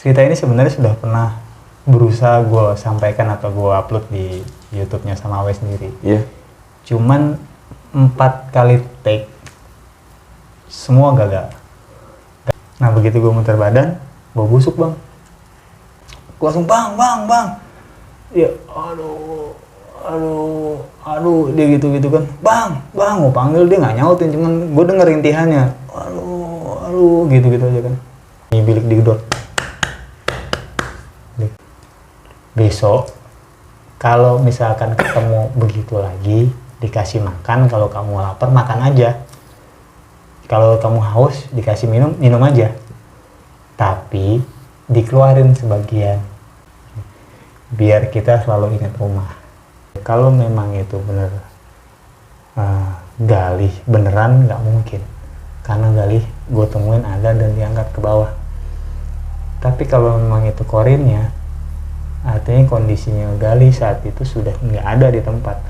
Cerita ini sebenarnya sudah pernah berusaha gue sampaikan atau gue upload di YouTube-nya sama Awe sendiri. Iya. Cuman 4 kali take semua gagal. Nah begitu gue muter badan, gue busuk bang. Gue langsung bang. Ya aduh dia gitu kan. Bang, gue panggil dia nggak nyautin, cuman gue denger intihannya. Aduh gitu aja kan. Ini bilik digedor. Besok kalau misalkan ketemu begitu lagi, dikasih makan. Kalau kamu lapar makan aja, kalau kamu haus dikasih minum aja, tapi dikeluarin sebagian biar kita selalu ingat rumah. Kalau memang itu bener Galih beneran nggak mungkin, karena Galih gue temuin ada dan diangkat ke bawah. Tapi kalau memang itu korinnya, artinya kondisinya Galih saat itu sudah nggak ada di tempat.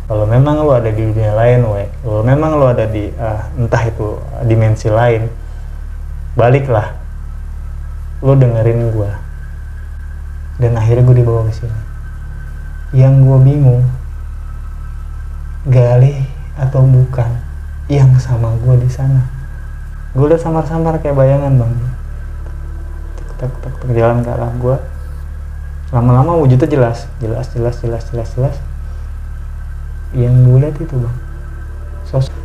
Kalau memang lo ada di dunia lain, kalau memang lo ada di entah itu dimensi lain, baliklah, lo dengerin gue. Dan akhirnya gue dibawa ke sini. Yang gue bingung, Galih atau bukan yang sama gue di sana. Gue udah samar-samar kayak bayangan bang. Tak jalan ke arah gue. Lama-lama wujudnya jelas. Yang gue lihat itu bang,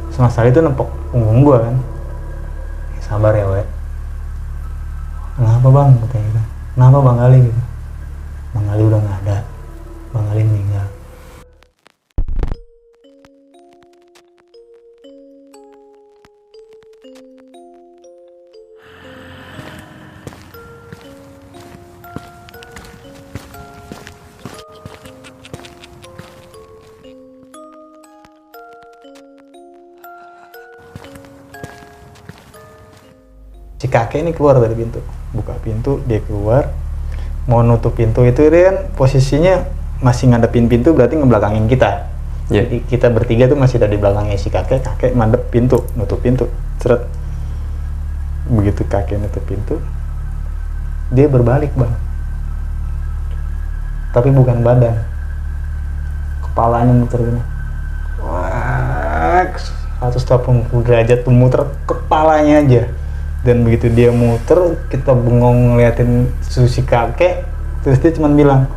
semasa itu nempok punggung gue kan. Sabar ya we. Kenapa bang? Katanya kan. Kenapa bang Galih gitu? Bang Galih udah nggak ada. Bang Galih meninggal. Si kakek ini keluar dari pintu, buka pintu, dia keluar, mau nutup pintu itu dia kan posisinya masih ngadepin pintu, berarti ngebelakangin kita. Yeah. Jadi kita bertiga tuh masih ada di belakangnya si kakek madep pintu, nutup pintu, seret. Begitu kakek nutup pintu, dia berbalik bang, tapi bukan badan, kepalanya muter gini, 180 derajat tuh muter kepalanya aja. Dan begitu dia muter, kita bengong ngeliatin si kakek, terus dia cuma bilang,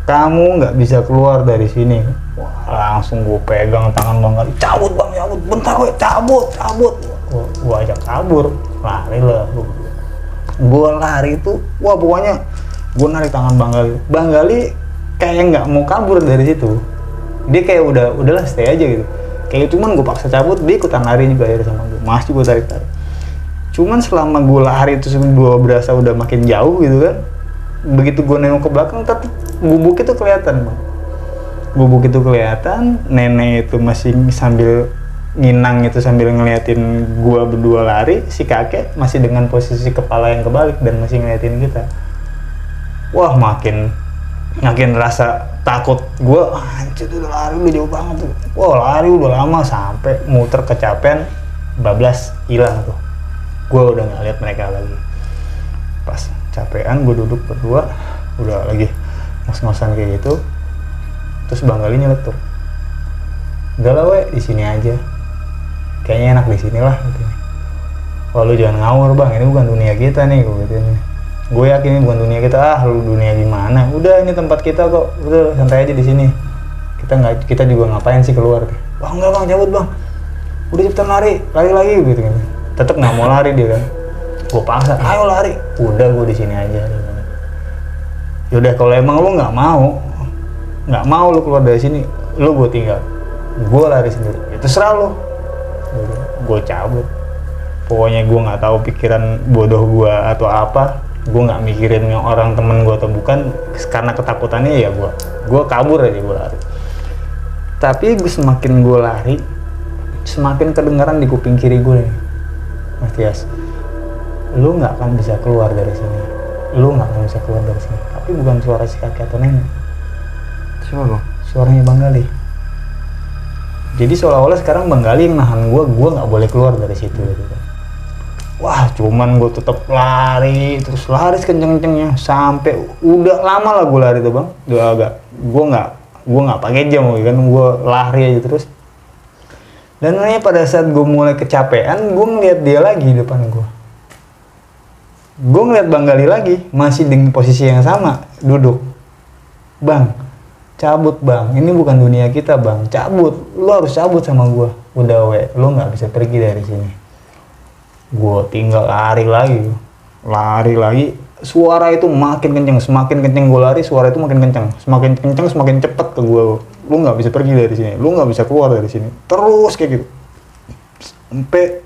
kamu nggak bisa keluar dari sini. Wah, langsung gue pegang tangan bang Galih, cabut bang, cabut, bentar gue cabut. Gue ajak kabur, lari lah. Gue lari itu, wah pokoknya gue narik tangan bang Galih. Bang Galih kayak nggak mau kabur dari situ. Dia kayak udahlah stay aja gitu. Kayak cuman gue paksa cabut, dia ikutan lari juga ya sama gue. Masih gue tarik. Cuman selama gue lari itu gue berasa udah makin jauh gitu kan. Begitu gue nengok ke belakang, tapi gubuk itu kelihatan bang. Gubuk itu kelihatan, nenek itu masih sambil nginang itu sambil ngeliatin gue berdua lari. Si kakek masih dengan posisi kepala yang kebalik dan masih ngeliatin kita. Wah makin rasa takut gue. Anjir udah lari udah jauh banget tuh. Wah lari udah lama sampai muter kecapean, bablas hilang tuh. Gue udah nggak lihat mereka lagi. Pas capean gue duduk berdua, udah lagi ngos-ngosan kayak gitu. Terus Bang Galih nyeletuk, udah lah we, di sini aja. Kayaknya enak di sini lah. Gitu. Wah lu jangan ngawur bang, ini bukan dunia kita nih. Gue gituin. Gue yakin ini bukan dunia kita. Lu dunia gimana? Udah ini tempat kita kok. Udah santai aja di sini. Kita juga ngapain sih keluar? Bang enggak bang, cabut bang. Udah cepetan lari lagi gitu kan. Tetep nggak mau lari dia kan. Gue paksa, ayo lari. Udah gue di sini aja. Yaudah kalau emang lu nggak mau lu keluar dari sini, lu gue tinggal. Gue lari sendiri. Ya terserah lu. Gue cabut. Pokoknya gue nggak tahu pikiran bodoh gue atau apa. Gue nggak mikirin yang orang temen gue atau bukan. Karena ketakutannya ya gue kabur aja, gue lari. Tapi semakin gue lari, semakin kedengaran di kuping kiri gue nih. Mas Tias, lu nggak akan bisa keluar dari sini. Tapi bukan suara si kakek atau nenek. Siapa bang? Suaranya Bang Galih. Jadi seolah-olah sekarang Bang Galih yang nahan gue nggak boleh keluar dari situ gitu kan. Wah, cuman gue tetap lari, terus lari kenceng-kencengnya sampai udah lama lah gue lari tuh bang. Udah agak, gue nggak pakai jam kan, gue lari aja terus. Dan akhirnya pada saat gue mulai kecapean, gue ngeliat dia lagi di depan gue. Gue ngeliat Bang Gali lagi, masih di posisi yang sama, duduk. Bang, cabut bang, ini bukan dunia kita bang, cabut. Lo harus cabut sama gue. Udah lo nggak bisa pergi dari sini. Gue tinggal lari lagi, suara itu makin kenceng, semakin kenceng gue lari, suara itu makin kenceng, semakin cepet ke gue. Lu nggak bisa pergi dari sini, lu nggak bisa keluar dari sini, terus kayak gitu, sampai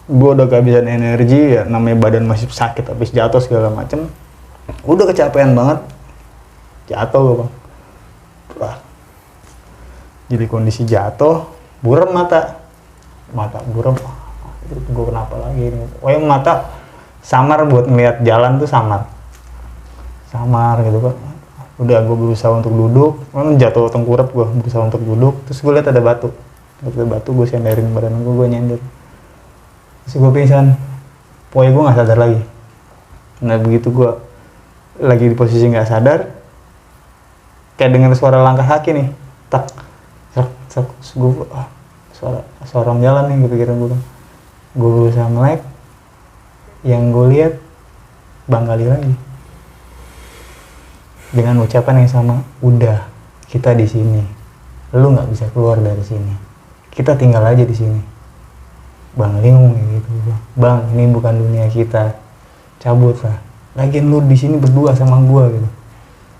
gue udah kehabisan energi ya, namanya badan masih sakit, habis jatuh segala macem, udah kecapean banget, jatuh gue bang, wah, jadi kondisi jatuh, buram mata buram. Gue kenapa lagi ini? Mata samar buat ngelihat jalan tuh samar gitu kan. Udah gue berusaha untuk duduk, jatuh tengkurap gue, berusaha untuk duduk, terus gue lihat ada batu, gue senderin badan gue nyender, terus gue pingsan, pokoknya gue nggak sadar lagi. Nah begitu gue lagi di posisi nggak sadar, kayak dengar suara langkah kaki nih, tak, gue suara orang jalan nih, gue pikiran gue berusaha melek, yang gue lihat Bang Gali lagi dengan ucapan yang sama, udah kita di sini, lu nggak bisa keluar dari sini, kita tinggal aja di sini. Bang Gali ngomong gitu, bang ini bukan dunia kita, cabut lah. Lagian lu di sini berdua sama gue gitu.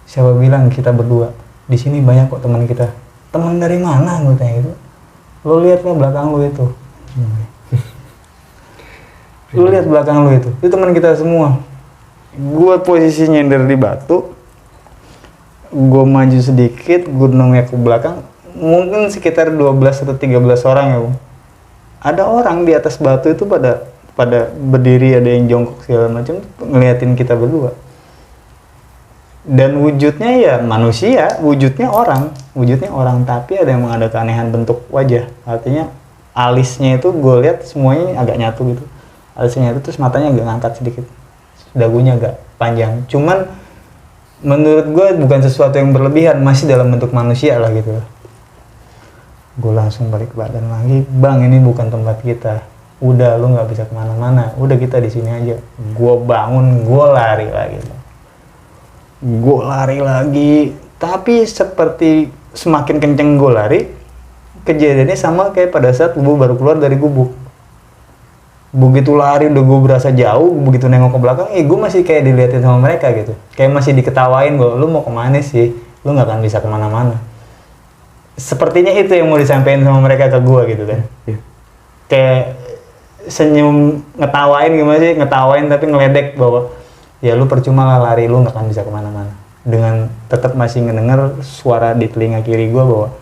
Siapa bilang kita berdua? Di sini banyak kok teman kita. Teman dari mana gue tanya gitu. Lu lihat lah belakang lu itu. Lu lihat belakang lu itu teman kita semua. Gue posisi nyender di batu, gue maju sedikit, gue nengok ke belakang, mungkin sekitar 12 atau 13 orang ya bang. Ada orang di atas batu itu pada berdiri, ada yang jongkok segala macam, ngeliatin kita berdua. Dan wujudnya ya manusia, wujudnya orang, tapi ada yang ada keanehan bentuk wajah. Artinya alisnya itu gue lihat semuanya agak nyatu gitu. Alisnya itu terus matanya agak ngangkat sedikit, dagunya agak panjang. Cuman menurut gue bukan sesuatu yang berlebihan, masih dalam bentuk manusia lah gitu. Gue langsung balik badan lagi, bang ini bukan tempat kita. Udah lu nggak bisa kemana-mana, udah kita di sini aja. Gue bangun, gue lari lagi. Tapi seperti semakin kenceng gue lari, kejadiannya sama kayak pada saat gue baru keluar dari gubuk. Begitu lari udah gue berasa jauh, begitu nengok ke belakang, gue masih kayak diliatin sama mereka gitu, kayak masih diketawain bahwa lu mau kemana sih, lu nggak akan bisa kemana-mana. Sepertinya itu yang mau disampaikan sama mereka ke gue gitu kan. Kayak senyum ngetawain gimana sih, ngetawain tapi ngeledek bahwa ya lu percuma lah lari, lu nggak akan bisa kemana-mana. Dengan tetap masih ngedenger suara di telinga kiri gue bahwa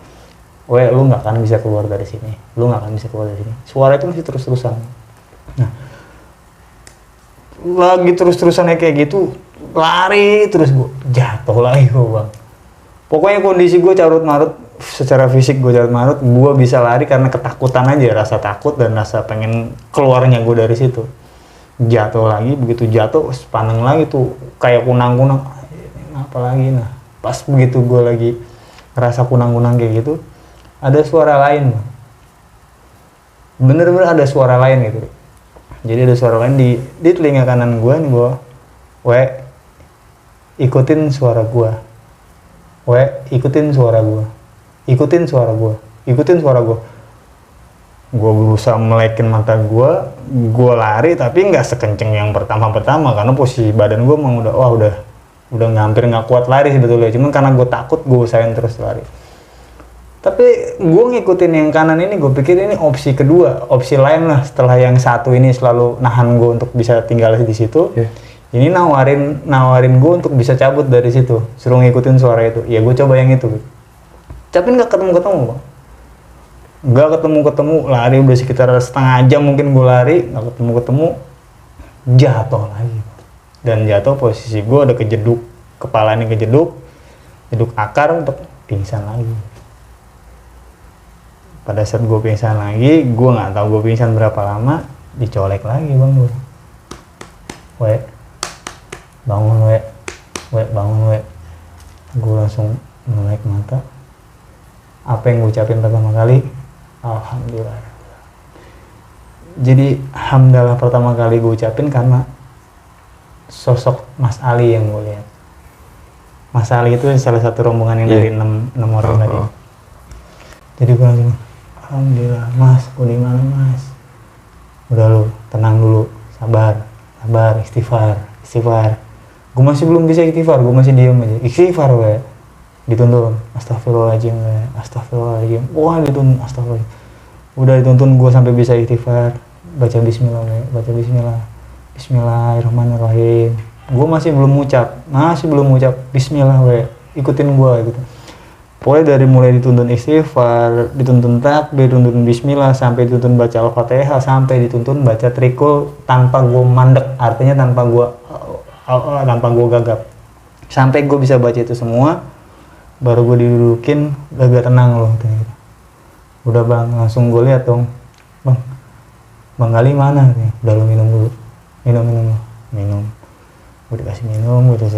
lu nggak akan bisa keluar dari sini, suara itu masih terus-terusan. Nah, lagi terus-terusannya kayak gitu, lari terus gue jatuh lagi gue bang. Pokoknya kondisi gue carut-marut, secara fisik gue carut-marut, gue bisa lari karena ketakutan aja, rasa takut dan rasa pengen keluarnya gue dari situ. Jatuh lagi, begitu jatuh, sepaneng lagi tuh, kayak kunang-kunang, apa lagi. Nah, pas begitu gue lagi ngerasa kunang-kunang kayak gitu, ada suara lain bang. Bener-bener ada suara lain gitu. Jadi ada suara lain di telinga kanan gue nih bahwa, ikutin suara gue. Ikutin suara gue. Gue berusaha melekin mata gue lari tapi nggak sekenceng yang pertama karena posisi badan gue emang udah hampir nggak kuat lari sebetulnya. Cuman karena gue takut, gue usahain terus lari. Tapi gue ngikutin yang kanan ini, gue pikir ini opsi kedua, opsi lain lah setelah yang satu ini selalu nahan gue untuk bisa tinggal di situ. Ini nawarin gue untuk bisa cabut dari situ, suruh ngikutin suara itu. Ya gue coba yang itu. Tapi nggak ketemu bang. Nggak ketemu, lari udah sekitar setengah jam mungkin gue lari, nggak ketemu, jatuh lagi. Dan jatuh posisi gue ada kejeduk, kepalanya kejeduk akar untuk pingsan lagi. Pada saat gue pingsan lagi, gue nggak tahu gue pingsan berapa lama. dicolek lagi bang gue. Bangun bangun. Gue langsung melek mata. Apa yang gue ucapin pertama kali? Alhamdulillah. Jadi hamdalah pertama kali gue ucapin karena sosok Mas Ali yang gue lihat. Mas Ali itu salah satu rombongan yang dari 6 orang tadi. Jadi gue langsung, alhamdulillah Mas, gue di mana Mas? Udah lu tenang dulu, sabar, istighfar. Gue masih belum bisa istighfar, gue masih diem aja. Istighfar we, dituntun, astagfirullahaladzim. Wah dituntun, astagfirullah. Udah dituntun gue sampai bisa istighfar, baca bismillah. Bismillahirrahmanirrahim. Gue masih belum ucap bismillah we, ikutin gue gitu. Pokoknya dari mulai dituntun istighfar, dituntun takbir, dituntun bismillah, sampai dituntun baca al-fatihah, sampai dituntun baca trikul tanpa gue mandek, artinya tanpa gue gagap. Sampai gue bisa baca itu semua, baru gue didudukin, agak tenang loh. Gitu. Udah bang, langsung gue lihat dong, bang Ali mana? Udah lu minum dulu, minum. Gue dikasih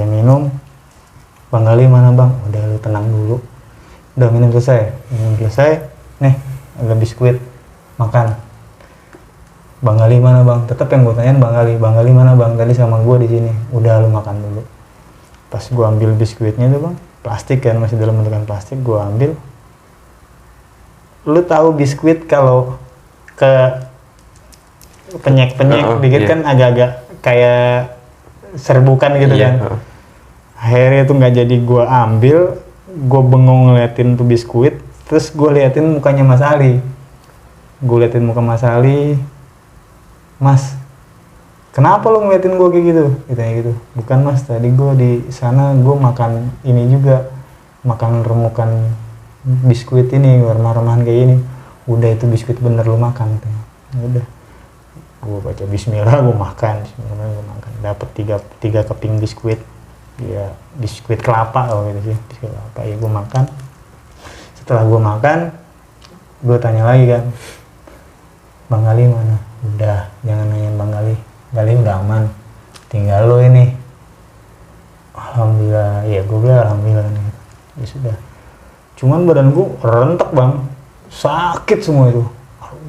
minum, Bang Ali mana bang? Udah lu tenang dulu. Udah minum selesai, nih ada biskuit, makan. Bang Ali mana bang? Tetap yang gue tanyain Bang Ali mana bang? Tadi sama gue di sini. Udah lu makan dulu. Pas gue ambil biskuitnya tuh bang, plastik kan, masih dalam bentukan plastik, gue ambil. Lu tahu biskuit kalau ke penyek dikit kan agak-agak kayak serbukan gitu kan. Akhirnya tuh nggak jadi gue ambil, gue bengong ngeliatin tuh biskuit, terus gue liatin mukanya Mas Ali. Mas Ali, Mas, kenapa lu ngeliatin gue kayak gitu? Ditanya gitu. Bukan Mas, tadi gue di sana gue makan ini juga, makan remukan biskuit ini, remah-remahan kayak ini. Udah itu biskuit bener lu makan. Udah, gue baca bismillah, gue makan. Dapet tiga keping biskuit. Ya biskuit kelapa kalau gitu sih, biskuit kelapa. Ya gue makan. Setelah gue makan, gue tanya lagi kan, Bang Ali mana? Udah, jangan nanyain Bang Ali udah aman, tinggal lo ini. Alhamdulillah, ya gue bilang alhamdulillah nih. Ya sudah. Cuman badan gue rentek bang, sakit semua itu.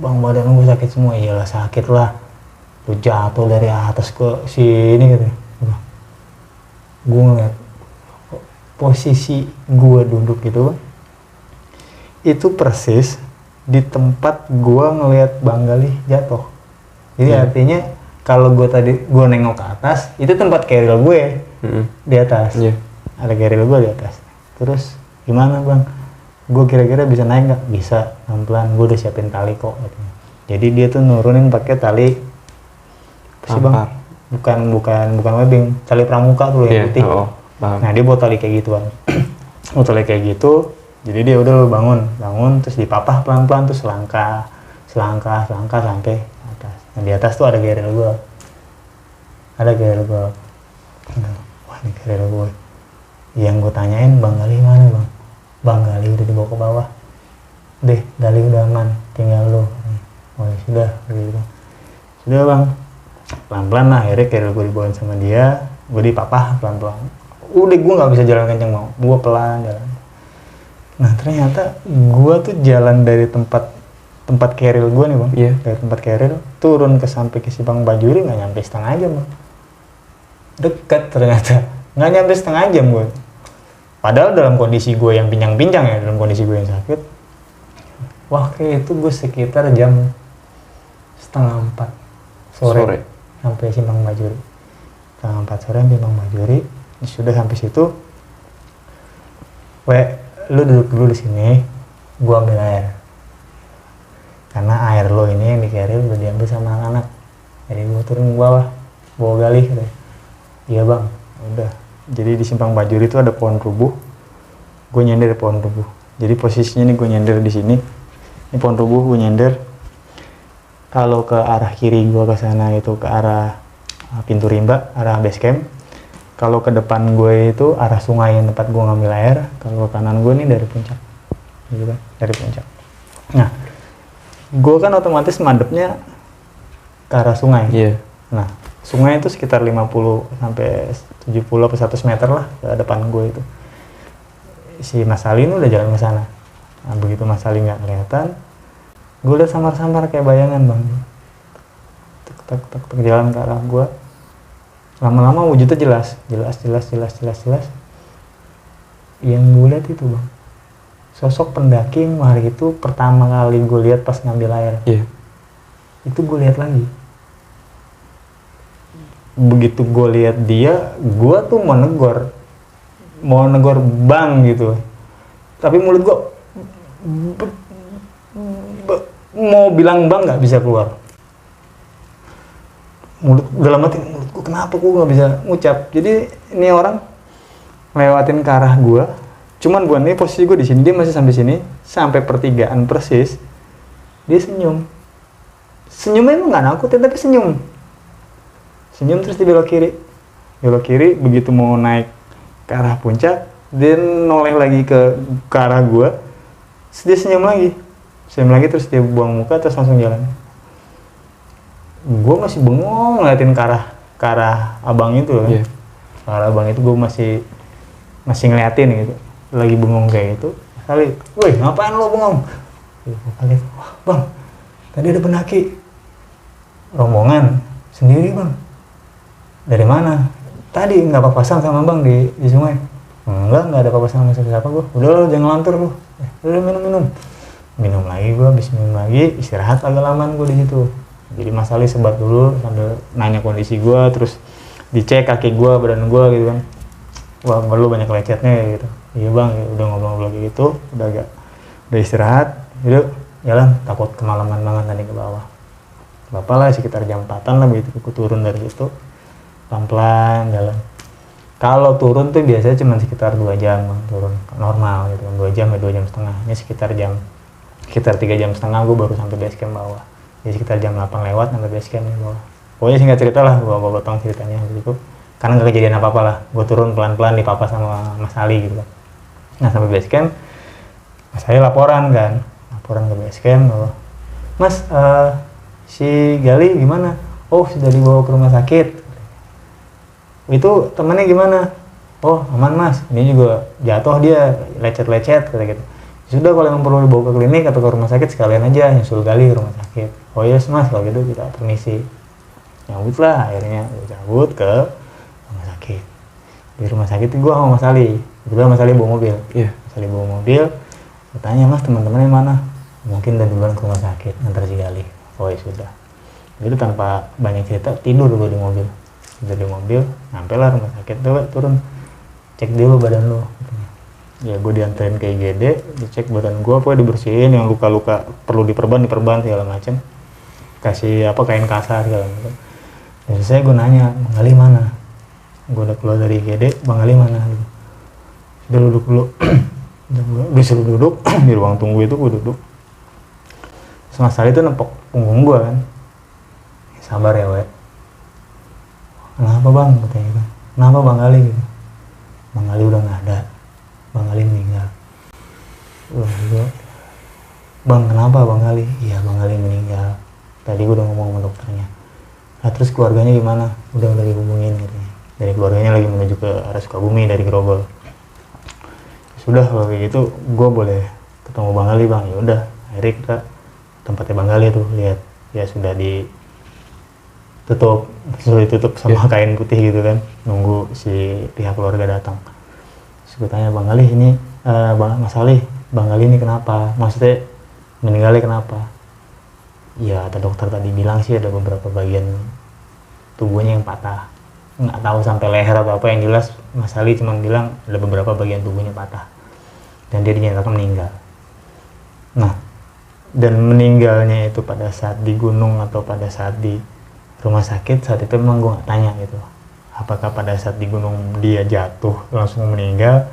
Bang badan gue sakit semua, iyalah sakit lah. Lu jatuh dari atas ke sini gitu. Gue ngeliat posisi gue duduk itu persis di tempat gue ngeliat Bang Ali jatuh. Jadi artinya kalau gue nengok ke atas, itu tempat keril gue di atas. Ada keril gue di atas. Terus gimana bang? Gue kira-kira bisa naik nggak? Bisa, pelan-pelan. Gue udah siapin tali kok. Katanya. Jadi dia tuh nurunin pakai tali apa sih bang? Bukan webbing, tali pramuka tuh yang putih. Nah dia bawa tali kayak gituan. Jadi dia udah bangun terus dipapah pelan-pelan, terus selangkah sampai atas. Nah di atas tuh ada geril gue. Wah ini geril gue. Yang gue tanyain Bang Ali mana bang? Bang Ali udah dibawa ke bawah. Deh, Gali udah aman, tinggal lo. Oh ya sudah, gitu. Sudah bang. Pelan-pelan lah, akhirnya kayak gue dibawain sama dia, gue dipapah pelan-pelan. Udah gue nggak bisa jalan kenceng mau, gue pelan jalan. Nah ternyata gue tuh jalan dari tempat keril gue nih bang, dari tempat keril turun sampai ke Simpang Bajuri nggak nyampe setengah jam bang. Dekat ternyata, nggak nyampe setengah jam gue. Padahal dalam kondisi gue yang pincang-pincang ya, dalam kondisi gue yang sakit. Wah kayak itu gue sekitar jam 3:30 sore. Sampai Simpang Bajuri. 3:30 sore sampai Simpang Bajuri. Sudah sampai situ. Lu duduk dulu di sini, gua ambil air. Karena air lo ini yang dikeril udah diambil sama anak-anak. Jadi gua turun ke bawah, bawa Gali. Iya bang, udah. Jadi di Simpang Bajuri itu ada pohon rubuh. Gue nyender di pohon rubuh. Jadi posisinya nih gue nyender di sini. Ini pohon rubuh, gue nyender. Kalau ke arah kiri gue ke sana itu ke arah pintu rimba, arah base camp. Kalau ke depan gue itu arah sungai tempat gue ngambil air. Kalau ke kanan gue nih dari puncak, gitu kan, dari puncak. Nah, gue kan otomatis madepnya ke arah sungai. Iya. Nah, sungai itu sekitar 50 sampai 70 atau 100 meter lah ke depan gue itu. Si Mas Ali ini udah jalan ke sana. Nah, begitu Mas Ali nggak kelihatan, gue liat samar-samar kayak bayangan bang. Tek jalan ke arah gue. Lama-lama wujudnya jelas. Yang gue lihat itu bang, sosok pendaki yang hari itu pertama kali gue lihat pas ngambil air. Iya. Itu gue lihat lagi. Begitu gue lihat dia, gue tuh mau negor bang gitu, tapi mulut gue mau bilang bang nggak bisa keluar. Mulut dalam hati, mulut gue kenapa gue nggak bisa ngucap. Jadi ini orang lewatin ke arah gue, cuman gue nih posisi gue di sini, dia masih sampai sini, sampai pertigaan persis, dia senyum. Senyumnya emang nggak nakutin, tapi senyum terus dia belok kiri, begitu mau naik ke arah puncak, dia noleh lagi ke arah gue, terus dia senyum lagi, terus dia buang muka, terus langsung jalan. Gue masih bengong ngeliatin ke arah abang itu kan. Yeah. Ke arah abang itu gue masih ngeliatin gitu, lagi bengong kayak gitu. Kali, woi ngapain lo bengong? Kali, wah bang, tadi ada pendaki rombongan sendiri bang. Dari mana? Tadi nggak papasan sama bang di sungai. Nggak ada papasan sama siapa gue. Udah lo jangan ngelantur lo. Udah minum lagi gue, habis minum lagi istirahat agak lamaan gue di situ. Jadi Mas Ali sebat dulu sambil nanya kondisi gue, terus dicek kaki gue, badan gue gitu kan. Wah lu banyak lecetnya gitu. Iya bang, ya, udah ngobrol gitu, udah istirahat. Yuk jalan, takut kemalaman banget tadi ke bawah. Bapak lah sekitar jam 4-an lah begitu aku turun dari situ. Pelan-pelan jalan. Kalau turun tuh biasanya cuma sekitar 2 jam bang, turun normal gitu, 2 jam atau 2 jam setengah. Ini sekitar 3 jam setengah gue baru sampai base camp bawah. Jadi sekitar jam 8 lewat sampai base camp di bawah. Pokoknya singkat cerita lah, gue potong ceritanya begitu. Karena gak kejadian apa-apa lah, gue turun pelan-pelan di papa sama Mas Ali gitu kan. Nah sampai base camp, Mas Ali laporan ke base camp bahwa, Mas, si Gali gimana? Oh sudah dibawa ke rumah sakit. Itu temannya gimana? Oh aman mas, ini juga jatuh dia, lecet kata gitu. Sudah kalau yang perlu dibawa ke klinik atau ke rumah sakit sekalian aja nyusul Gali ke rumah sakit. Oh yes mas, kalau gitu kita permisi. Nyambut lah, akhirnya gue cabut ke rumah sakit. Di rumah sakit gue sama Mas Ali, kebetulan Mas Ali bawa mobil. Iya. Mas Ali bawa mobil, gue tanya mas teman-temannya mana? Mungkin udah duluan ke rumah sakit, ngantar si Gali. Oh ya sudah. Itu tanpa banyak cerita, tidur dulu di mobil. Dari mobil, nyampe lah rumah sakit, tuh turun, cek dulu badan lo. Ya gue dianterin ke IGD, dicek badan gue, apa dibersihin, yang luka-luka perlu diperban segala macam. Kasih kain kasar segala macam. Dan saya gue nanya, Bang Ali mana? Gue udah keluar dari IGD, Bang Ali mana? Udah duduk dulu, disuruh duduk di ruang tunggu itu gue duduk. Terus Mas Ali tuh nempok punggung gue kan, sabar ya we. Kenapa bang? Katanya gitu. Kenapa Bang Ali gitu? Bang Ali udah nggak ada. Bang Ali meninggal. Bang kenapa Bang Ali? Iya Bang Ali meninggal. Tadi gue udah ngomong sama dokternya. Nah terus keluarganya gimana? Udah dihubungin katanya. Dari keluarganya lagi menuju ke arah Sukabumi dari Grogol. Sudah kalau kayak gitu, gue boleh ketemu Bang Ali bang. Ya udah. Akhirnya kita tempatnya Bang Ali tuh lihat. Ya sudah ditutup sama kain putih gitu kan, nunggu si pihak keluarga datang. Terus gue tanya Bang Ali ini, Mas Ali, Bang Ali ini kenapa? Maksudnya meninggalnya kenapa? Ya kata dokter tadi bilang sih ada beberapa bagian tubuhnya yang patah. Nggak tahu sampai leher atau apa, yang jelas Mas Ali cuma bilang ada beberapa bagian tubuhnya patah. Dan dia dinyatakan meninggal. Nah, dan meninggalnya itu pada saat di gunung atau pada saat di rumah sakit, saat itu memang gue nggak tanya gitu, apakah pada saat di gunung dia jatuh langsung meninggal,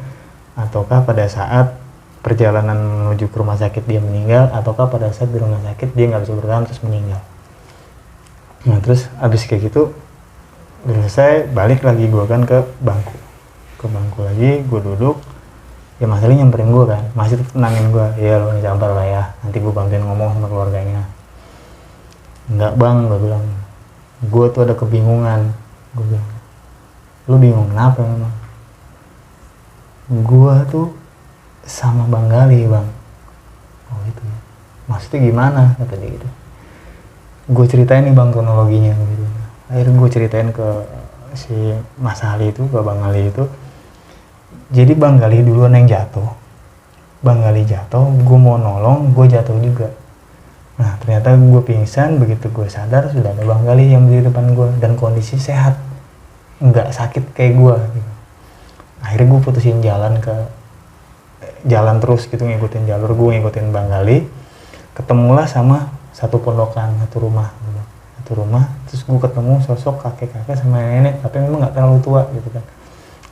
ataukah pada saat perjalanan menuju ke rumah sakit dia meninggal, ataukah pada saat di rumah sakit dia nggak bisa bertahan terus meninggal. Nah terus abis kayak gitu udah selesai, balik lagi gue kan ke bangku lagi, gue duduk. Ya Mas Ali nyamperin gue kan, masih tenangin gue, ya lo sabar lah ya, nanti gue bantuin ngomong sama keluarganya. Enggak bang, gue bilang, gue tuh ada kebingungan. Gue bilang, lu bingung kenapa memang? Gue tuh sama Bang Gali bang. Oh itu ya, maksudnya gimana kata dia gitu. Gue ceritain nih bang kronologinya gitu. Akhirnya gue ceritain ke si Mas Ali itu, ke Bang Ali itu. Jadi Bang Gali duluan yang jatuh. Bang Gali jatuh, gue mau nolong, gue jatuh juga. Nah ternyata gue pingsan, begitu gue sadar sudah ada Bang Gali yang berdiri depan gue dan kondisi sehat, nggak sakit kayak gue gitu. Akhirnya gue putusin jalan terus gitu, ngikutin jalur, gue ngikutin Bang Gali. Ketemulah sama satu pondokan, satu rumah, terus gue ketemu sosok kakek-kakek sama nenek, tapi memang nggak terlalu tua gitu kan,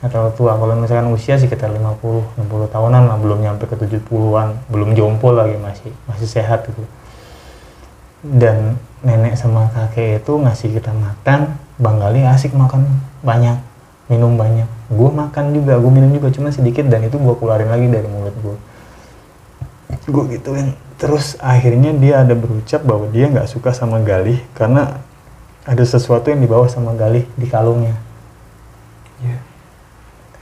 nggak terlalu tua. Kalau misalkan usia sekitar 50-60 tahunan lah, belum nyampe ke 70-an, belum jompo lagi, masih sehat gitu. Dan nenek sama kakek itu ngasih kita makan. Bang Gali asik makan banyak, minum banyak. Gue makan juga, gue minum juga, cuma sedikit, dan itu gue keluarin lagi dari mulut gue gituin. Terus akhirnya dia ada berucap bahwa dia nggak suka sama Gali karena ada sesuatu yang dibawa sama Gali di kalungnya.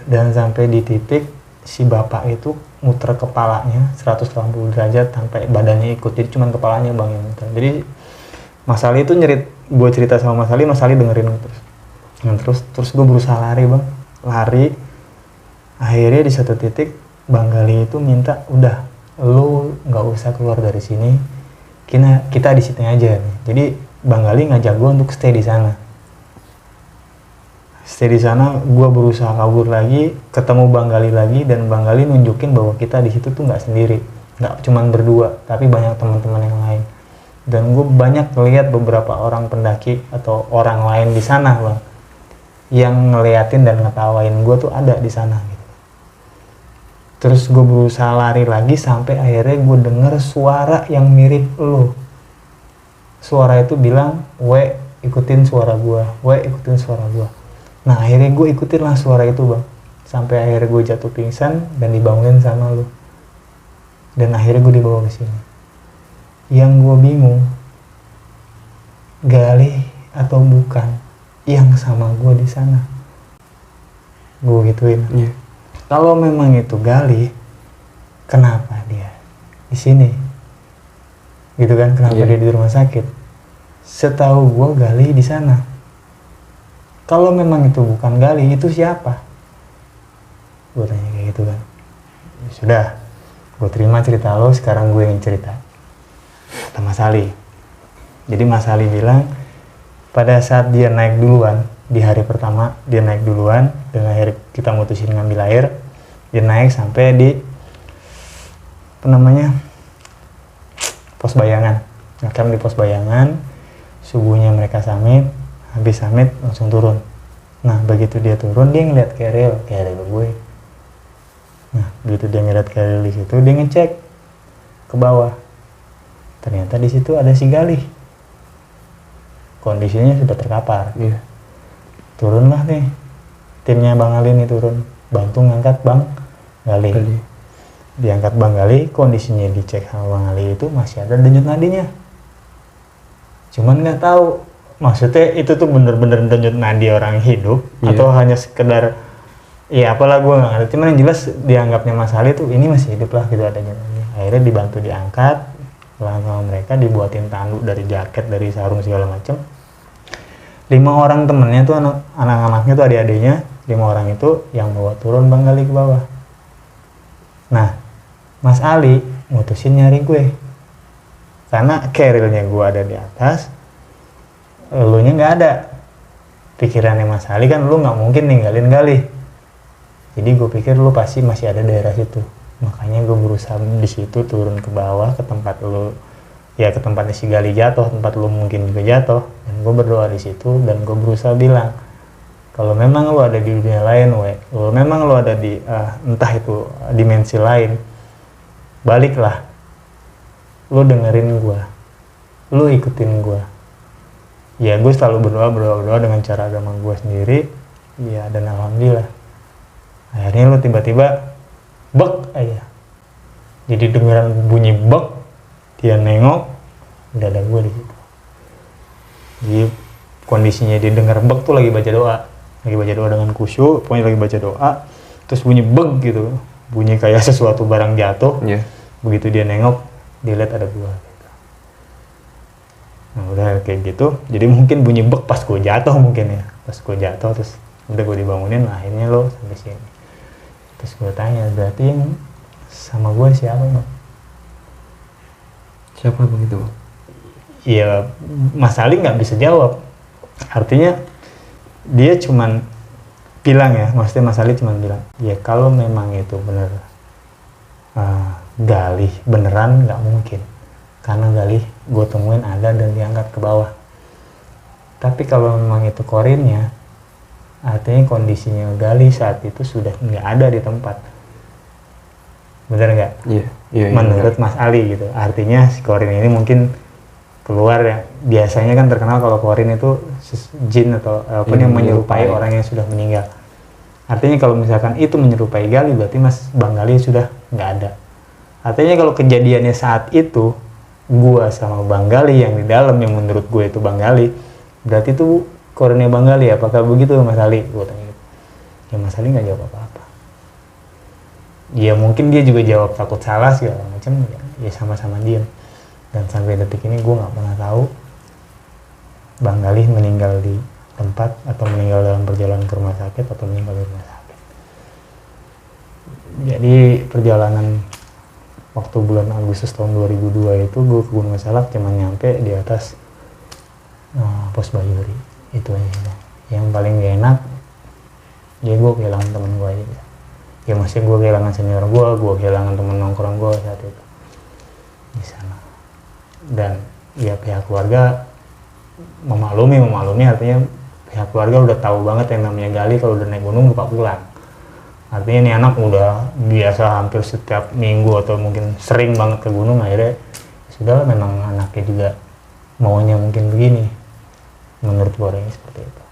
Dan sampai di titik si bapak itu muter kepalanya 180 derajat sampai badannya ikut, jadi cuman kepalanya bang yang muter. Jadi Mas Ali itu gue cerita sama Mas Ali dengerin terus gue berusaha lari. Akhirnya di satu titik Bang Gali itu minta, udah lu nggak usah keluar dari sini, kita di sini aja nih. Jadi Bang Gali ngajak gue untuk stay di sana. Gue berusaha kabur lagi, ketemu Bang Gali lagi, dan Bang Gali nunjukin bahwa kita di situ tuh nggak sendiri, nggak cuman berdua, tapi banyak teman-teman yang lain. Dan gue banyak ngeliat beberapa orang pendaki atau orang lain di sana bang, yang ngeliatin dan ngetawain gue tuh ada di sana gitu. Terus gue berusaha lari lagi sampai akhirnya gue denger suara yang mirip lo. Suara itu bilang, ikutin suara gue. Nah akhirnya gue ikutin lah suara itu bang, sampai akhirnya gue jatuh pingsan dan dibangunin sama lo. Dan akhirnya gue dibawa ke sini. Yang gue bingung, Gali atau bukan yang sama gue di sana. Gue gituin. Kalau memang itu Gali, kenapa dia di sini? Gitu kan? Kenapa dia di rumah sakit? Setahu gue Gali di sana. Kalau memang itu bukan Gali, itu siapa? Gue tanya kayak gitu kan. Sudah, gue terima cerita lo, sekarang gue yang cerita. Kata Mas Ali. Jadi Mas Ali bilang, pada saat dia naik duluan, di hari pertama dia naik duluan, dan akhirnya kita mutusin ngambil air. Dia naik sampai di pos bayangan. Ngecamp di pos bayangan. Subuhnya mereka summit, habis summit langsung turun. Nah begitu dia turun, dia ngeliat keril gue. Nah begitu dia ngeliat keril di situ, dia ngecek ke bawah. Ternyata di situ ada si Gali. Kondisinya sudah terkapar. Turunlah nih, timnya Bang Ali nih turun, bantu ngangkat Bang Gali. Diangkat Bang Gali, kondisinya dicek sama Bang Ali itu masih ada denyut nadinya. Cuman nggak tahu, maksudnya itu tuh bener-bener denyut nadi orang hidup atau hanya sekedar, ya apalah gue nggak ngerti. Cuman yang jelas dianggapnya Mas Ali tuh ini masih hidup lah gitu adanya. Akhirnya dibantu diangkat, sama mereka dibuatin tanduk dari jaket, dari sarung segala macem. 5 orang temennya tuh anak-anaknya tuh adik-adiknya, 5 orang itu yang bawa turun Bang Gali ke bawah. Nah Mas Ali mutusin nyari gue karena kerilnya gue ada di atas, elunya nggak ada. Pikirannya Mas Ali kan lu nggak mungkin ninggalin Gali, jadi gue pikir lu pasti masih ada daerah situ. Makanya gue berusaha di situ turun ke bawah ke tempat lu, ya ke tempatnya si Gali jatuh, tempat lu mungkin juga jatuh. Dan gue berdoa di situ dan gue berusaha bilang, kalau memang lu ada di dunia lain, kalau memang lu ada di entah itu dimensi lain, baliklah, lu dengerin gue, lu ikutin gue. Ya gue selalu berdoa dengan cara agama gue sendiri. Ya dan alhamdulillah akhirnya lu tiba-tiba bek aja, jadi dengeran bunyi bek, dia nengok, udah ada gue di situ. Jadi kondisinya dia denger bek tuh lagi baca doa dengan khusyuk, pokoknya lagi baca doa, terus bunyi beg gitu, bunyi kayak sesuatu barang jatuh. Begitu dia nengok, dia lihat ada gua gitu. Nah udah kayak gitu, jadi mungkin bunyi beg pas gua jatuh mungkin ya, pas gua jatuh terus udah gua dibangunin, akhirnya lo sampai sini. Terus gua tanya, berarti yang sama gua siapa bang? Siapa begitu? Iya, Mas Ali nggak bisa jawab. Artinya dia cuman bilang ya, maksudnya Mas Ali cuman bilang, ya kalau memang itu bener Galih beneran nggak mungkin, karena Galih gue temuin ada dan diangkat ke bawah. Tapi kalau memang itu korinnya, artinya kondisinya Galih saat itu sudah nggak ada di tempat. Bener nggak? Iya. Menurut Mas Ali gitu. Artinya si korin ini mungkin keluar ya. Biasanya kan terkenal kalau korin itu jin atau apa yang menyerupai orang yang sudah meninggal. Artinya kalau misalkan itu menyerupai Galih, berarti Bang Galih sudah nggak ada. Artinya kalau kejadiannya saat itu, gua sama Bang Galih yang di dalam, yang menurut gue itu Bang Galih, berarti itu korinnya Bang Galih. Apakah begitu Mas Ali? Gua tanya gitu. Ya Mas Ali nggak jawab apa-apa. Ya mungkin dia juga jawab takut salah segala macam, ya sama-sama diam. Dan sampai detik ini gue nggak pernah tahu Bang Galih meninggal di tempat atau meninggal dalam perjalanan ke rumah sakit atau meninggal di rumah sakit. Jadi perjalanan waktu bulan Agustus tahun 2002 itu gue ke Gunung Salak cuma nyampe di atas Pos Bayuri. Itu aja. Yang paling gak enak ya gue kehilangan temen gue aja. Ya maksudnya gue kehilangan senior gue kehilangan temen nongkrong gue saat itu di sana. Dan ya pihak keluarga memaklumi artinya pihak keluarga udah tahu banget yang namanya Galih kalau udah naik gunung lupa pulang. Artinya ini anak udah biasa hampir setiap minggu atau mungkin sering banget ke gunung, akhirnya sudahlah memang anaknya juga maunya mungkin begini. Menurut keluarganya seperti itu.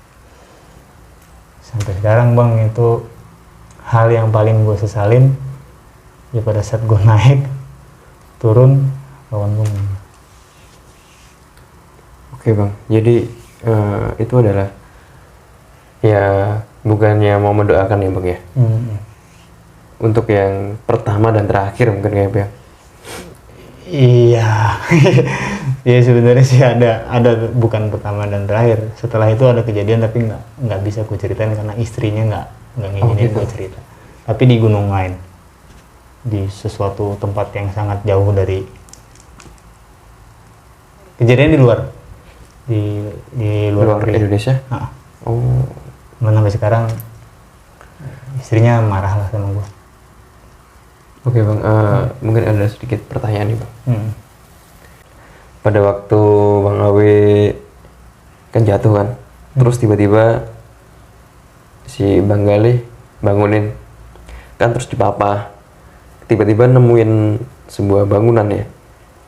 Sampai sekarang bang, itu hal yang paling gue sesalin ya pada saat gue naik turun lawan gunung. Oke bang, jadi itu adalah ya bukannya mau mendoakan ya bang ya, untuk yang pertama dan terakhir mungkin kayak bang. Iya, ya sebenarnya sih ada bukan pertama dan terakhir. Setelah itu ada kejadian tapi nggak bisa gue ceritain karena istrinya nggak ngizinin gue cerita. Tapi di gunung lain, di sesuatu tempat yang sangat jauh dari kejadian di luar Indonesia. Oh. Sampai sekarang istrinya marah lah sama gue. Oke bang, mungkin ada sedikit pertanyaan nih bang. Pada waktu Bang Awe kan jatuh kan, terus tiba-tiba si Bang Galih bangunin, kan terus dipapa, tiba-tiba nemuin sebuah bangunan ya,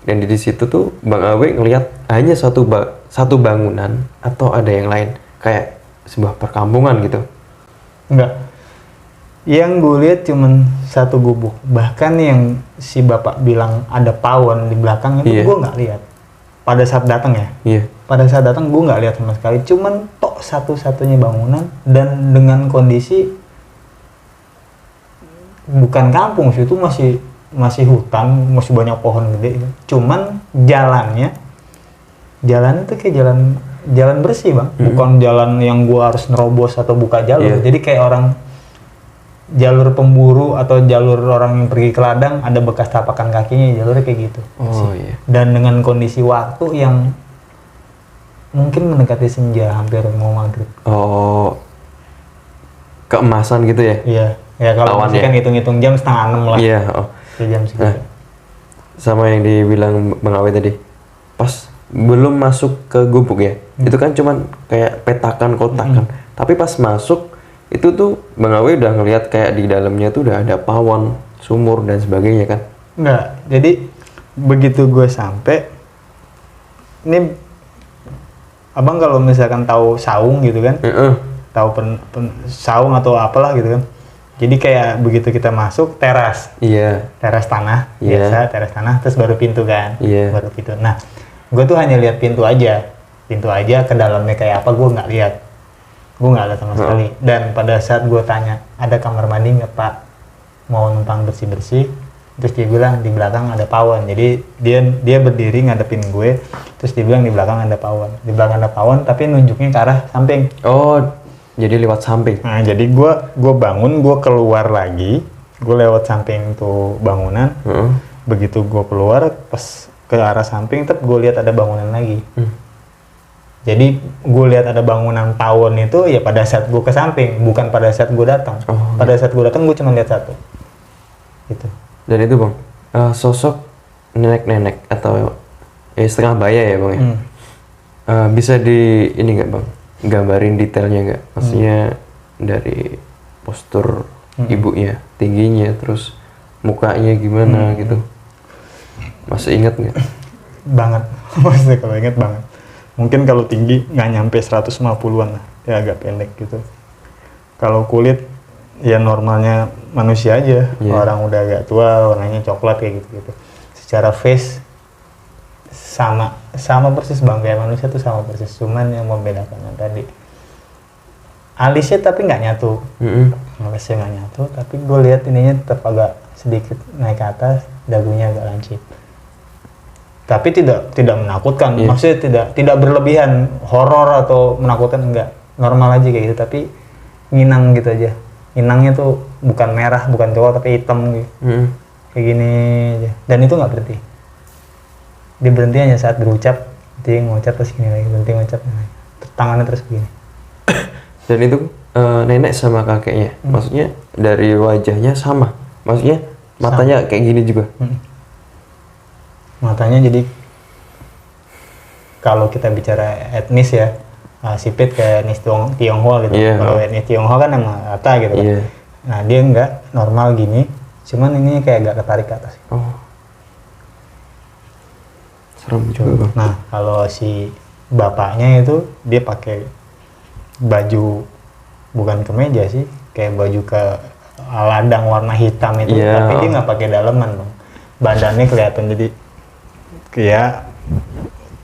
dan di situ tuh Bang Awe ngelihat hanya satu bangunan atau ada yang lain kayak sebuah perkampungan gitu? Enggak. Yang gue lihat cuman satu gubuk. Bahkan yang si bapak bilang ada pawon di belakang itu gue nggak lihat. Pada saat datang ya. Pada saat datang gue nggak lihat sama sekali. Cuman tok satu-satunya bangunan dan dengan kondisi bukan kampung sih, itu masih hutan, masih banyak pohon gede. Cuman jalannya tuh kayak jalan bersih bang, bukan jalan yang gua harus nerobos atau buka jalur. Jadi kayak orang jalur pemburu atau jalur orang yang pergi ke ladang ada bekas tapakan kakinya, jalurnya kayak gitu. Dan dengan kondisi waktu yang mungkin mendekati senja, hampir mau maghrib. Keemasan gitu ya? Iya. Ya kalau masih kan hitung-hitung jam 5:30 lah. Iya. Jam segitu. Nah, sama yang dibilang Bang Awe tadi, pas belum masuk ke gubuk ya, itu kan cuman kayak petakan kotak kan. Tapi pas masuk itu tuh Bang Awe udah ngelihat kayak di dalamnya tuh udah ada pawon, sumur dan sebagainya kan? Enggak. Jadi begitu gue sampai, ini abang kalau misalkan tahu saung gitu kan, tahu saung atau apalah gitu kan. Jadi kayak begitu kita masuk teras, teras tanah biasa, teras tanah, terus baru pintu kan, baru pintu. Nah, gue tuh hanya lihat pintu aja, pintu aja, ke dalamnya kayak apa gue nggak lihat, gue nggak lihat sama sekali. Dan pada saat gue tanya ada kamar mandi nggak pak, mau numpang bersih bersih, terus dia bilang di belakang ada pawon. Jadi dia berdiri ngadepin gue, terus dia bilang di belakang ada pawon, di belakang ada pawon tapi nunjuknya ke arah samping. Oh, jadi lewat samping. Nah jadi gue bangun, gue keluar lagi, gue lewat samping tuh bangunan. Begitu gue keluar pas ke arah samping, tapi gue lihat ada bangunan lagi. Jadi gue lihat ada bangunan pawon itu ya pada saat gue ke samping, bukan pada saat gue datang. Pada saat gue datang gue cuma lihat satu. Gitu. Dan itu bang, sosok nenek-nenek atau setengah baya ya bang ya. Bisa di ini nggak bang, gambarin detailnya nggak? Maksudnya dari postur ibunya, tingginya, terus mukanya gimana gitu. Masih ingat nggak? Banget, maksudnya kalau ingat banget. Mungkin kalau tinggi nggak nyampe 150-an lah, ya agak pendek gitu. Kalau kulit ya normalnya manusia aja, orang udah agak tua, warnanya coklat kayak gitu. Secara face sama persis bang, kayak manusia tuh sama persis, cuman yang membedakan yang tadi alisnya tapi nggak nyatu. Alisnya nggak nyatu, tapi gue lihat ininya tetap agak sedikit naik ke atas, dagunya agak lancip. Tapi tidak menakutkan, maksudnya tidak berlebihan horor atau menakutkan, enggak, normal aja kayak gitu, tapi nginang gitu aja. Nginangnya tuh bukan merah, bukan coklat, tapi hitam gitu. Kayak gini aja. Dan itu nggak berhenti. Dia berhenti hanya saat berucap, dia ngucap terus gini lagi, berhenti ngucap, tangannya terus begini. Dan itu nenek sama kakeknya, maksudnya dari wajahnya sama, maksudnya matanya kayak gini juga. Matanya jadi kalau kita bicara etnis ya, sipit kayak etnis Tionghoa gitu. Kalau etnis Tionghoa kan emang rata gitu kan. Nah dia enggak normal gini, cuman ini kayak agak ketarik ke atas. Serem juga. Nah kalau si bapaknya itu dia pakai baju, bukan kemeja sih, kayak baju ke ladang warna hitam itu, tapi dia nggak pakai daleman bang. Badannya kelihatan jadi kayak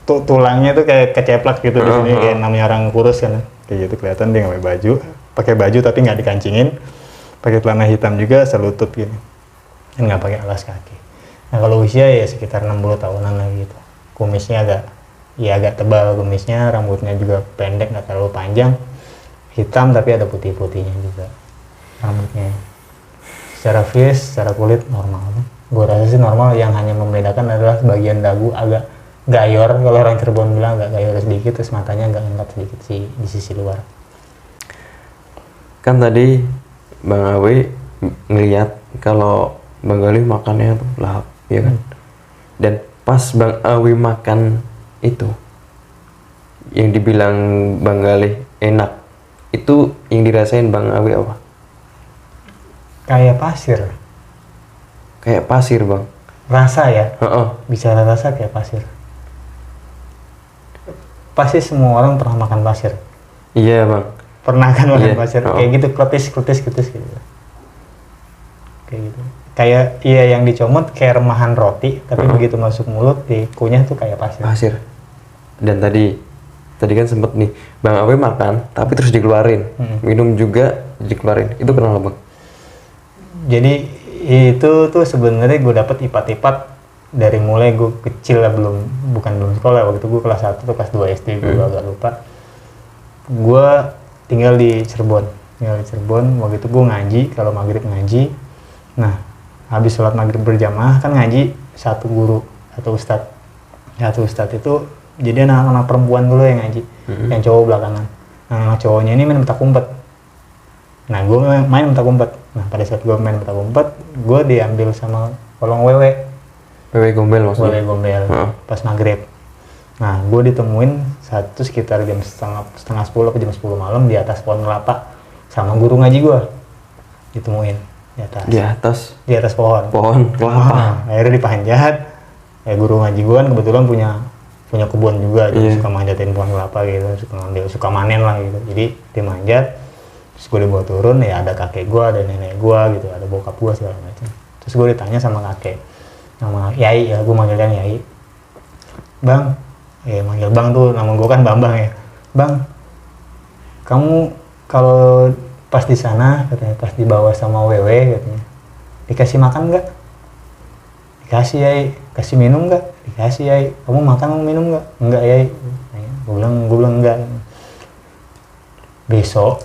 tulangnya tuh kayak keceplak gitu di sini, kayak namanya orang kurus kan, kayak gitu kelihatan. Dia nggak pakai baju tapi nggak dikancingin, pakai celana hitam juga selutut gini, dan nggak pakai alas kaki. Nah kalau usia ya sekitar 60 tahunan lagi gitu. Kumisnya agak tebal kumisnya, rambutnya juga pendek, nggak terlalu panjang, hitam tapi ada putih-putihnya juga rambutnya. Secara face, secara kulit normal. Gue rasa sih normal, yang hanya membedakan adalah bagian dagu agak gayor, kalau orang Cirebon bilang agak gayor sedikit, terus matanya agak ngeliat sedikit sih di sisi luar. Kan tadi Bang Awe ngeliat kalau Bang Galih makannya tuh lahap, ya kan? Dan pas Bang Awe makan itu, yang dibilang Bang Galih enak, itu yang dirasain Bang Awe apa? Kayak pasir. Kayak pasir bang. Rasa ya? Bicara rasa kayak pasir. Pasti semua orang pernah makan pasir. Iya bang. Pernah kan makan pasir? Kayak gitu, kletis gitu. Kayak gitu. Kayak yang dicomot kayak remahan roti, tapi begitu masuk mulut dikunyah tuh kayak pasir. Pasir. Dan tadi kan sempet nih Bang Awe makan, tapi terus dikeluarin. Minum juga dikeluarin. Itu kenapa bang? Jadi itu tuh sebenarnya gue dapet ipat-ipat dari mulai gue kecil lah, belum sekolah. Waktu itu gue kelas 1 atau kelas 2 SD, gue agak lupa. Gue tinggal di Cirebon. Waktu itu gue ngaji, kalau maghrib ngaji. Nah habis sholat maghrib berjamaah kan ngaji satu guru atau ustadz. Satu ustadz itu jadi anak-anak perempuan dulu yang ngaji, yang cowok belakangan. Nah anak cowoknya ini main petak umpet. Nah gue main petak umpet. Nah pada saat gue main petak umpet, gue diambil sama kolong wewe gombel maksudnya? Wewe gombel pas maghrib. Nah gue ditemuin sekitar jam setengah 10 atau jam 10 malam di atas pohon kelapa sama guru ngaji gue. Ditemuin di atas pohon kelapa. Akhirnya dipanjat. Guru ngaji gue kan kebetulan punya kebun juga, jadi suka manjatin pohon kelapa gitu, suka manen lah gitu. Jadi dia manjat. Terus gue dibawa turun, ya ada kakek gue, ada nenek gue gitu, ada bokap gue segala macam. Terus gue ditanya sama kakek, sama Yai, ya gue manggilnya Yai. Bang, ya manggil bang tuh, nama gue kan Bambang ya. Bang, kamu kalau pas di sana katanya, pas dibawa sama Wewe katanya, dikasih makan nggak? Dikasih Yai. Kasih minum nggak? Dikasih Yai. Kamu makan kamu minum nggak? Enggak Yai. Gue bilang enggak. Besok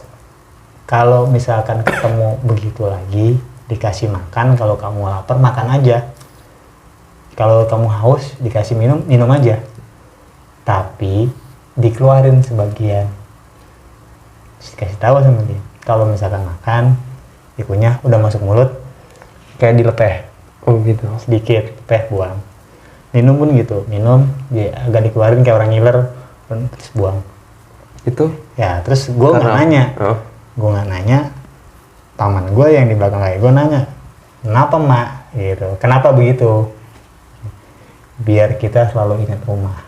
kalau misalkan ketemu begitu lagi, dikasih makan, kalau kamu lapar makan aja. Kalau kamu haus dikasih minum, minum aja. Tapi dikeluarin sebagian. Dikasih tahu sama dia. Kalau misalkan makan, ikunya udah masuk mulut, kayak dilepeh. Oh gitu. Sedikit, lepeh buang. Minum pun gitu, minum, dia agak dikeluarin kayak orang ngiler, terus buang. Itu? Ya, terus gue nggak nanya. Oh. Gue nggak nanya, paman gue yang di belakang kayak gue nanya, kenapa mak? Gitu, kenapa begitu? Biar kita selalu ingat rumah.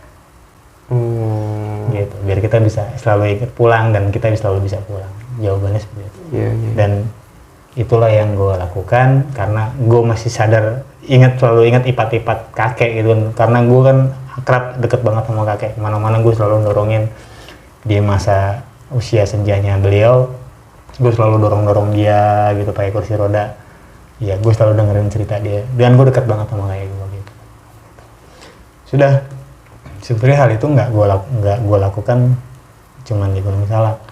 Gitu, biar kita bisa selalu ingat pulang dan kita selalu bisa pulang. Jawabannya seperti itu. Yeah. Dan itulah yang gue lakukan karena gue masih sadar, selalu ingat ipat-ipat kakek gitu. Karena gue kan akrab, deket banget sama kakek. Kemana-mana gue selalu dorongin. Di masa usia senjanya beliau, gue selalu dorong dia gitu pakai kursi roda. Ya gue selalu dengerin cerita dia. Dan gue dekat banget sama kakek gue gitu. Sudah, sebenarnya hal itu nggak gue lakukan cuman di Gunung Salak.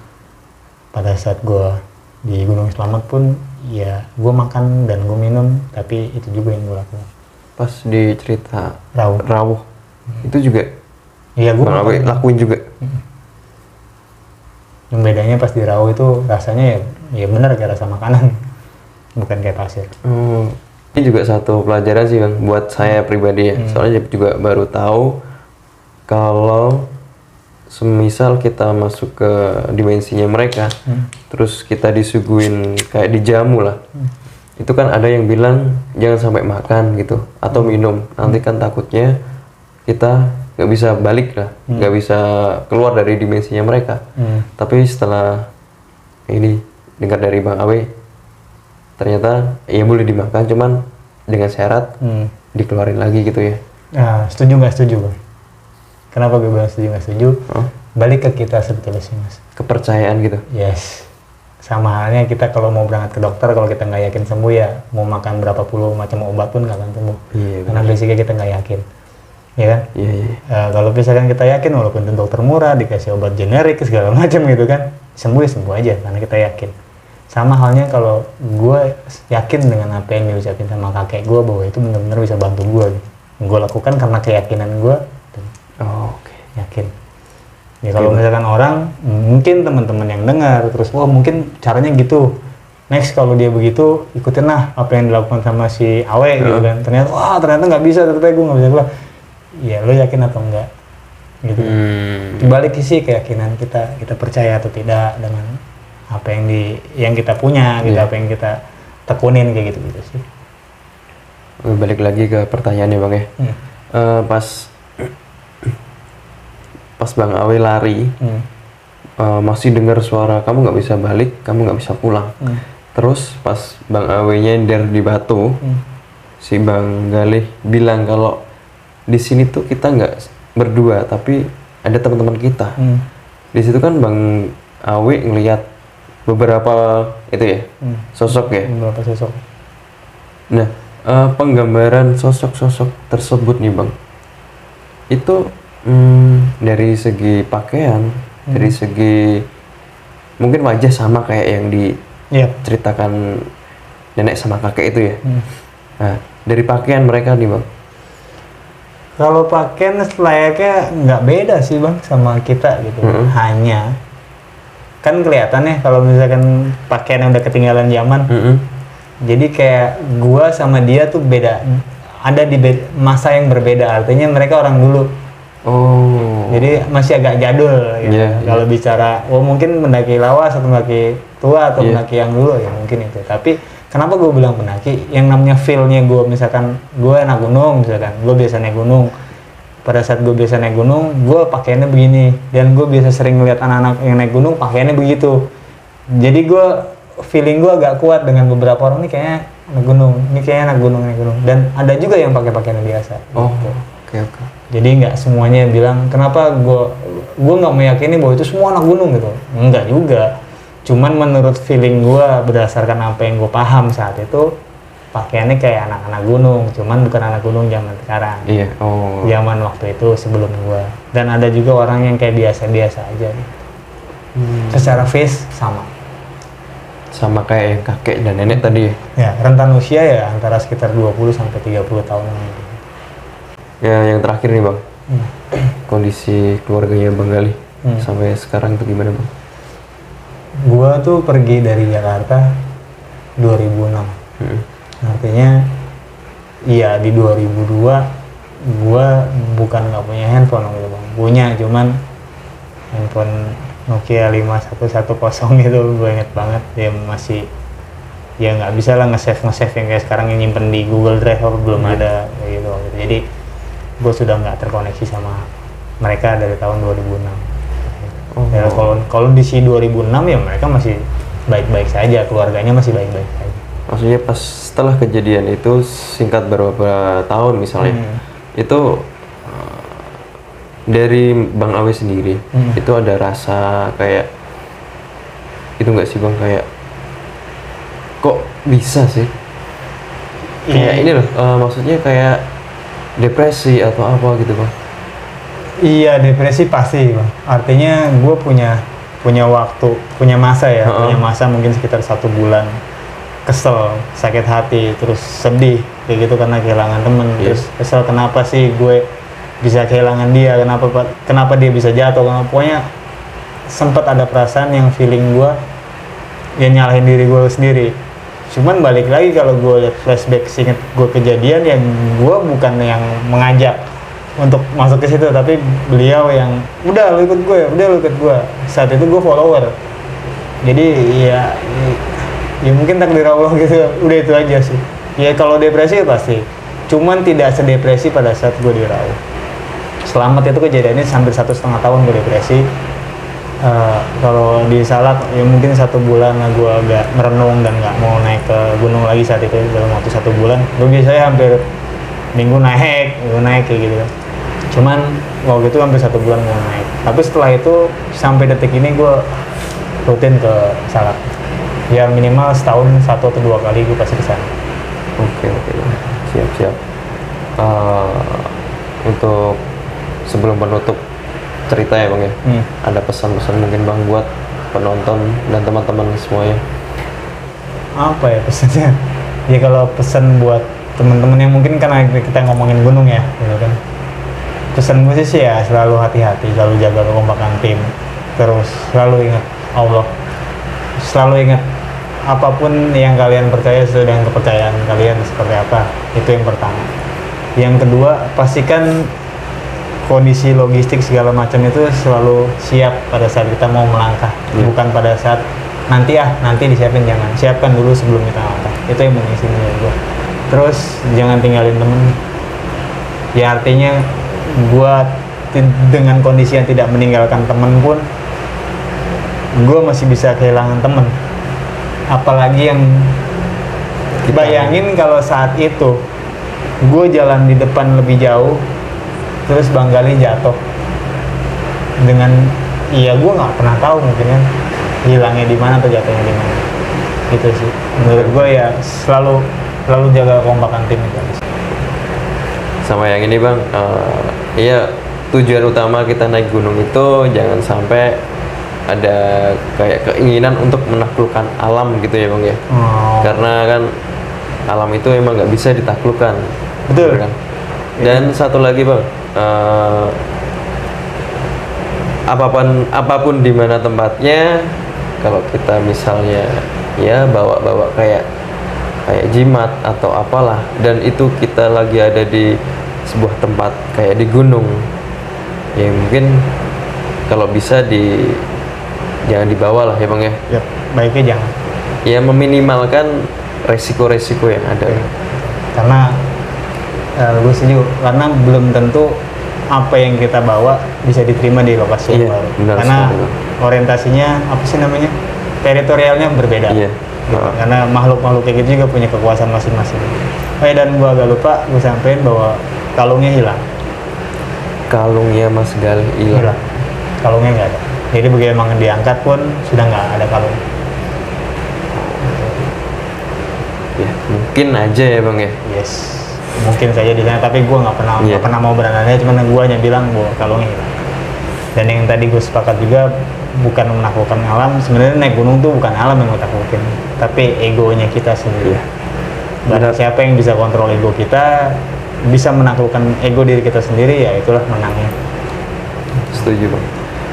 Pada saat gue di Gunung Slamet pun ya gue makan dan gue minum, tapi itu juga yang gue lakukan. Pas di cerita Rawuh itu juga iya gue lakuin juga. Yang bedanya pas di Rawuh itu rasanya ya benar kayak rasa makanan, bukan kayak pasir. Ini juga satu pelajaran sih Bang buat saya pribadi ya. Soalnya juga baru tahu kalau semisal kita masuk ke dimensinya mereka, terus kita disuguhin kayak dijamu lah. Itu kan ada yang bilang jangan sampai makan gitu atau minum. Nanti kan takutnya kita nggak bisa balik lah, nggak bisa keluar dari dimensinya mereka. Tapi setelah ini dengar dari Bang Awe, ternyata ya boleh dimakan, cuman dengan syarat dikeluarin lagi gitu ya. Nah, setuju nggak setuju Bang? Kenapa gue bilang setuju nggak setuju? Balik ke kita sebetulnya sih Mas. Kepercayaan gitu. Yes. Sama halnya kita kalau mau berangkat ke dokter, kalau kita nggak yakin sembuh ya mau makan berapa puluh macam obat pun nggak akan sembuh. Iya, karena basicnya kita nggak yakin. Ya kan? Iya. Kalau misalkan kita yakin, walaupun itu dokter murah, dikasih obat generik segala macam gitu kan, sembuh ya sembuh aja karena kita yakin. Sama halnya kalau gue yakin dengan apa yang diucapin sama kakek gue bahwa itu benar-benar bisa bantu gue. Gitu. Gue lakukan karena keyakinan gue. Oke. Yakin. Ya kalau misalkan orang, mungkin teman-teman yang dengar terus, wah mungkin caranya gitu. Next kalau dia begitu, ikutin lah apa yang dilakukan sama si Awe gitu kan. Ternyata nggak bisa, ternyata gue nggak bisa keluar. Ya lo yakin atau enggak? Gitu. Balik sih keyakinan kita percaya atau tidak dengan apa yang kita punya, gitu, apa yang kita tekunin kayak gitu sih. Balik lagi ke pertanyaannya Bang ya. Pas Bang Awe lari, masih dengar suara kamu nggak bisa balik, kamu nggak bisa pulang. Terus pas Bang Awe nyender di batu, si Bang Galih bilang kalau di sini tuh kita nggak berdua, tapi ada teman-teman kita. Di situ kan Bang Awe ngelihat beberapa itu ya, sosok ya. Beberapa sosok. Nah, penggambaran sosok-sosok tersebut nih Bang, itu dari segi pakaian, dari segi mungkin wajah sama kayak yang diceritakan nenek sama kakek itu ya. Nah, dari pakaian mereka nih Bang. Kalau pakaian layaknya nggak beda sih Bang sama kita gitu. Hanya kan kelihatannya kalau misalkan pakaian yang udah ketinggalan zaman. Jadi kayak gua sama dia tuh beda. Ada di masa yang berbeda, artinya mereka orang dulu. Jadi masih agak jadul gitu. Kalau bicara, mungkin pendaki lawas atau pendaki tua atau pendaki yang dulu ya mungkin itu. Tapi kenapa gue bilang pendaki? Yang namanya feel-nya gue, misalkan gue anak gunung, misalkan gue biasa naik gunung. Pada saat gue biasa naik gunung, gue pakaiannya begini. Dan gue biasa sering ngeliat anak-anak yang naik gunung pakaiannya begitu. Jadi gue feeling gue agak kuat dengan beberapa orang nih kayaknya anak gunung, ini kayaknya anak gunung. Dan ada juga yang pakai pakaian biasa. Oke. Jadi nggak semuanya bilang kenapa gue nggak meyakini bahwa itu semua anak gunung gitu. Enggak juga. Cuman menurut feeling gue berdasarkan apa yang gue paham saat itu, pakaiannya kayak anak-anak gunung, cuman bukan anak gunung zaman sekarang. Iya. Oh. Zaman waktu itu sebelum gue. Dan ada juga orang yang kayak biasa-biasa aja. Secara face Sama kayak yang kakek dan nenek tadi ya. Ya, rentan usia ya antara sekitar 20 sampai 30 tahun. Ya, yang terakhir nih bang, kondisi keluarganya Bang Gali sampai sekarang itu gimana bang? Gua tuh pergi dari Jakarta 2006. Artinya, iya di 2002 gua bukan nggak punya handphone gitu bang. Punya, cuman handphone Nokia 5110 itu gue inget banget. Dia masih, ya nggak bisa lah nge-save yang kayak sekarang yang nyimpen di Google Drive, belum ada kayak gitu. Jadi gue sudah nggak terkoneksi sama mereka dari tahun 2006. Ya, kalau di si 2006 ya mereka masih baik-baik saja, keluarganya masih baik-baik saja. Maksudnya pas setelah kejadian itu singkat beberapa tahun misalnya, itu dari Bang Awe sendiri itu ada rasa kayak itu nggak sih bang, kayak kok bisa sih? Kayak ini loh, maksudnya kayak depresi atau apa gitu bang? Iya, depresi pasti bang. Artinya gue punya waktu, punya masa ya, punya masa mungkin sekitar 1 bulan kesel, sakit hati, terus sedih kayak gitu karena kehilangan temen. Terus kesel kenapa sih gue bisa kehilangan dia, kenapa dia bisa jatuh, pokoknya sempat ada perasaan yang feeling gue ya nyalahin diri gue sendiri. Cuman balik lagi kalau gue lihat flashback seinget gue kejadian, yang gue bukan yang mengajak untuk masuk ke situ, tapi beliau yang udah lu ikut gue. Saat itu gue follower, jadi ya mungkin takdir Allah gitu, udah itu aja sih. Ya kalau depresi pasti, cuman tidak sedepresi pada saat gue dirawat. Selamat itu kejadiannya hampir 1,5 tahun gue depresi. Kalau di Salak ya mungkin 1 bulan lah gue agak merenung dan nggak mau naik ke gunung lagi saat itu dalam waktu 1 bulan. Gue biasanya hampir minggu naik kayak gitu. Cuman waktu itu hampir 1 bulan mau naik. Tapi setelah itu sampai detik ini gue rutin ke Salak. Ya minimal setahun 1 atau 2 kali gue pasti kesana. Oke. Siap. Untuk sebelum penutup cerita ya bang ya, ada pesan-pesan mungkin bang buat penonton dan teman-teman semuanya? Apa ya pesannya? Ya kalau pesan buat teman-teman yang mungkin karena kita ngomongin gunung ya, gitu kan. Pesan gue sih ya selalu hati-hati, selalu jaga kekompakan tim, terus selalu ingat Allah, selalu ingat apapun yang kalian percaya sesuai dengan kepercayaan kalian seperti apa, itu yang pertama. Yang kedua, pastikan kondisi logistik segala macam itu selalu siap pada saat kita mau melangkah, bukan pada saat nanti disiapin, jangan, siapkan dulu sebelum kita melangkah. Itu yang penting sih menurut gue. Terus jangan tinggalin temen. Ya artinya gue dengan kondisi yang tidak meninggalkan temen pun, gue masih bisa kehilangan temen. Apalagi yang bayangin kalau saat itu gue jalan di depan lebih jauh, terus Bang Gali jatuh dengan, gue nggak pernah tahu mungkin kan hilangnya di mana atau jatuhnya di mana. Gitu sih menurut gue, ya selalu jaga kekompakan tim itu. Sama yang ini bang, tujuan utama kita naik gunung itu jangan sampai ada kayak keinginan untuk menaklukkan alam gitu ya bang ya. Karena kan alam itu emang nggak bisa ditaklukkan. Betul kan. Dan satu lagi bang, apapun di mana tempatnya, kalau kita misalnya ya bawa kayak jimat atau apalah, dan itu kita lagi ada di sebuah tempat kayak di gunung, ya mungkin kalau bisa jangan dibawa lah ya bang ya. Ya, baiknya jangan. Ya meminimalkan resiko-resiko yang ada. Karena gue setuju, karena belum tentu apa yang kita bawa bisa diterima di lokasi yang baru. Karena orientasinya apa sih namanya, teritorialnya berbeda. Karena makhluk-makhluk kayak gitu juga punya kekuasaan masing-masing. Dan gue agak lupa gue sampein bahwa kalungnya hilang. kalungnya Mas Galih hilang. hilang. Kalungnya nggak ada. Jadi begitu emang diangkat pun sudah nggak ada kalung. Ya mungkin aja ya bang ya. Yes, mungkin saja di sana, tapi gue nggak pernah Iya. nggak pernah mau berandanya, cuman gue hanya bilang bahwa kalungnya hilang. Dan yang tadi gue sepakat juga, bukan menaklukkan alam, sebenarnya naik gunung tuh bukan alam yang taklukin, tapi egonya kita sendiri. Iya. Barang Benar. siapa yang bisa kontrol ego kita, bisa menaklukkan ego diri kita sendiri, ya itulah menangnya. Setuju bang.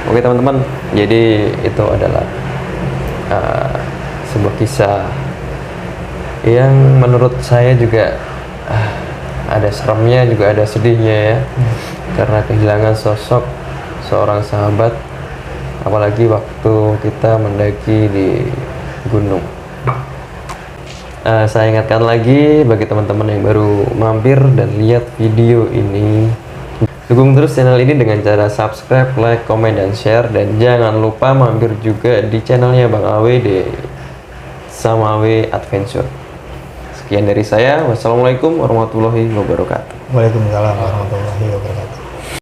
Oke teman-teman, jadi itu adalah sebuah kisah yang menurut saya juga ada seremnya juga ada sedihnya ya, karena kehilangan sosok seorang sahabat, apalagi waktu kita mendaki di gunung. Saya ingatkan lagi bagi teman-teman yang baru mampir dan lihat video ini, dukung terus channel ini dengan cara subscribe, like, komen, dan share. Dan jangan lupa mampir juga di channelnya Bang Awe di Samawe Adventure. Sekian dari saya. Wassalamualaikum warahmatullahi wabarakatuh. Waalaikumsalam warahmatullahi wabarakatuh.